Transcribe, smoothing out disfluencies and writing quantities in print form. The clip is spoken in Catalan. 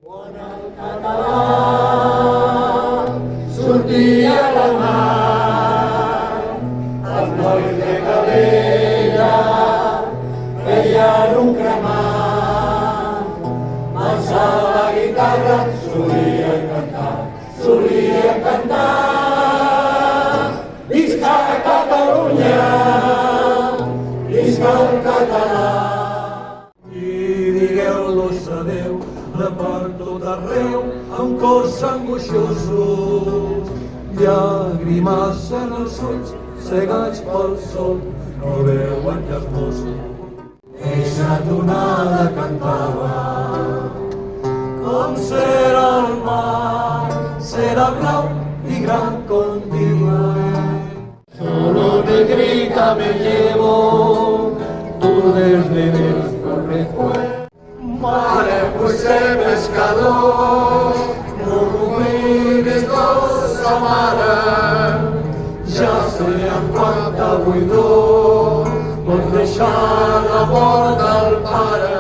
Quan el català sortia a la mar, els nois de Calella feien un cremat. Massa la guitarra solia cantar. Visca Catalunya, visca el català. I digueu-los adeu de per tot arreu, amb cors angoixosos. Llàgrimes en els ulls, cegats pel sol, no veuen que els mossos. Eixa tonada cantava, com serà el mar, serà blau i gran continuem. Solo negrita me llevo, tú desde nuestro recuerdo. Mare, vull ser pescador, no m'oblidis dolça mare, ja sé amb quanta buidor pot deixar la porta al pare.